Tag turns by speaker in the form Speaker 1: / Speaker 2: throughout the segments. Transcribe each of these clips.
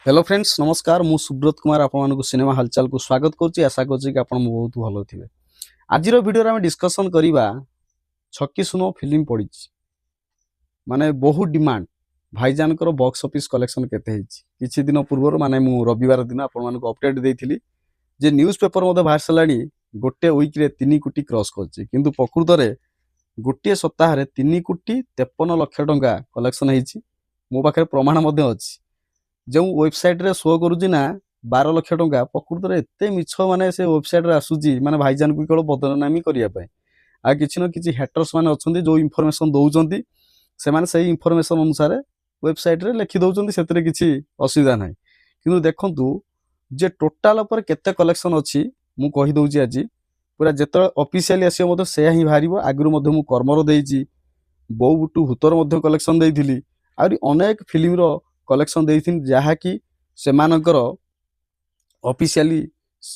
Speaker 1: Hello friends नमस्कार मु सुब्रत कुमार आपको सिनेमा हालचाल को स्वागत करुच्ची आशा करुच्ची कि आपण बहुत भल थे। आज वीडियो आम डिस्कसन करवा छक्की सुनो फिल्म पड़ी माने बहुत डिमांड भाईजान बॉक्स ऑफिस कलेक्शन केते किछि दिन पूर्व माने मु रविवार दिन आपण अपडेट देइथिली जे न्यूज पेपर मते बाहर सलानी गोटे वीक रे 3 कोटी क्रॉस करछि किंतु प्रकृत रे गोटे सप्ताह रे 3 कोटी 53 लाख टंका कलेक्शन हेछि। मो पाखे प्रमाण मते अछि जो वेबसाइट रे शो करूँ ना 12 लाख टंका प्रकृत में एत मिछ माने से वेबसाइट रे आसूची माने भाईजान को केवल बदनामी करने आ किसी न किसी हैटर्स माने अच्छे जो इनफॉरमेशन दौरान से माने सही इनफॉरमेशन अनुसार वेबसाइट रे लिखि दौरान से किसी असुविधा ना कि देखु जे टोटाल पर केते कलेक्शन अच्छी मु कहि दउची आज पूरा जेत ऑफिशियली आसीबो मते से ही बाहरिबो। आगुरु मते मु कर्मर देइची बौ बुटू भूतर मते कलेक्शन देइथिली आउरी अनेक फिल्म रो कलेक्शन देइथिन जहाँकि सेमानकर ऑफिशियली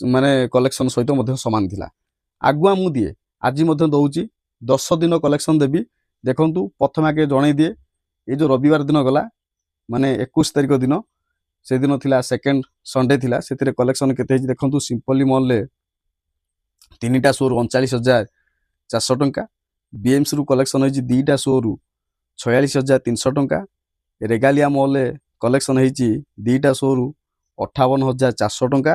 Speaker 1: माने कलेक्शन सहित मध्य समान थिला। आगुआ मु दिए आज मध्य दउची 10 दिन कलेक्शन देबी। देखंतु प्रथम आगे जणै दिए ये जो रविवार दिन गला माने 21 तारिख दिन से दिन थिला सेकंड संडे थिला सेतिरे कलेक्शन केते हिज देखंतु सिंपली मॉल ले तीनटा शो 39,400 टंका बीएमसी रु कलेक्शन हिज दीटा शो रु 46,300 टंका रेगालिया मॉल कलेक्शन होती दीटा शो रु 58,400 टंका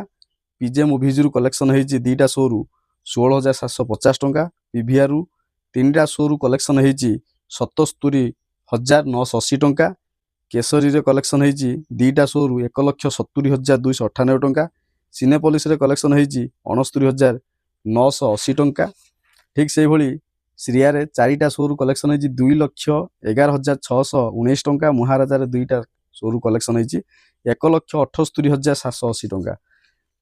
Speaker 1: पीजे मुवीज रु कलेक्शन होती दीटा शो रु 16,750 टंका पीवीआर रु तीनटा शो रु कलेक्शन होती 77,980 टंका केसरी रे कलेक्शन होती दीटा शो रु 1,70,298 टंका सिनेपोलिस रे कलेक्शन होती 69,980 टंका ठीक से भली श्रिया रे चारिटा शो रु कलेक्शन होती 2,11,619 टंका महाराजा रे दुईटा शो रु कलेक्शन होती 1,78,780 टंका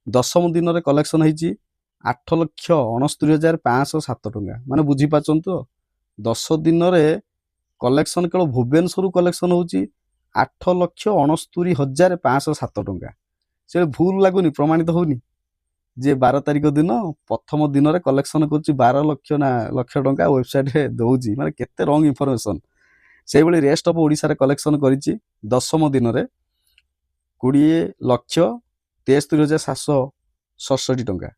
Speaker 1: दशम दिन रे कलेक्शन होती 8,69,507 टंका माने बुझी पाचन तो 10 दिन रे कलेक्शन केवल भुवनेश्वर कलेक्शन होती 8,69,507 टंका से भूल लगुनि प्रमाणित होनी जे 12 तारिख दिन प्रथम दिन रे कलेक्शन कर 12 लाख टंका वेबसाइट रे दौजी माने केते रंग इनफॉरमेशन से भली रेस्ट ऑफ ओडिसा रे कलेक्शन करिछि दशम दिन रे 20,73,767 टंका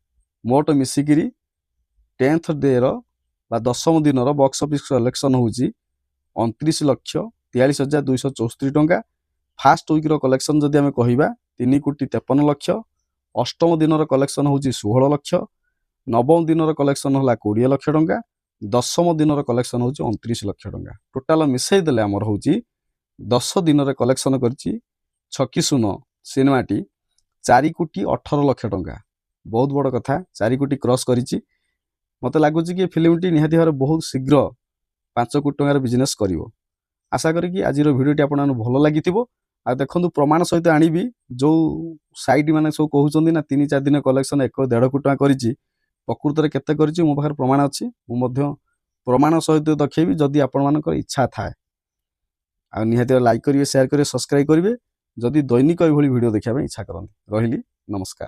Speaker 1: मोट मिसिकिरी 10th डे रो बा दशम दिन रो बॉक्स ऑफिस कलेक्शन होउछि 29,43,264 टंका फास्ट वीक रो कलेक्शन जदि हमें कहिबा 3,53 लाख अष्टम दिन कलेक्शन होउछि 16 लाख नवम दिन कलेक्शन होला 20 लाख टंका दशम दिन कलेक्शन होउछि 29 लाख टंका टोटाल मिसई देले हमर होउछि 10 दिन कलेक्शन करछि छक्की सुनो सिनेमाटी 4,18 लाख टंका बहुत बड़ कथा 4 कोटी क्रॉस करिछि। मते लागुछि कि फिल्मटी निहाती भाबरे बहुत शीघ्र 5 कोटी टंकार बिजनेस करिवो आशा करी कि आज भिडियोटी आपन भलो लागिथिबो। आ देखंतु प्रमाण सहित आनिबी जो साइट माने सब कहउचंदी ना 3-4 दिन कलेक्शन 1.5 कोटी टंका करिछि प्रकृत रे केते करिछि मो पाखर प्रमाण अछि मु मध्य प्रमाण सहित देखैबी जदि आपन मानकर इच्छा थाए आ निहाती लाइक करिवे शेयर करिवे सब्सक्राइब करिवे जदि दैनिक एभली वीडियो देखिबा इच्छा करन रहिली नमस्कार।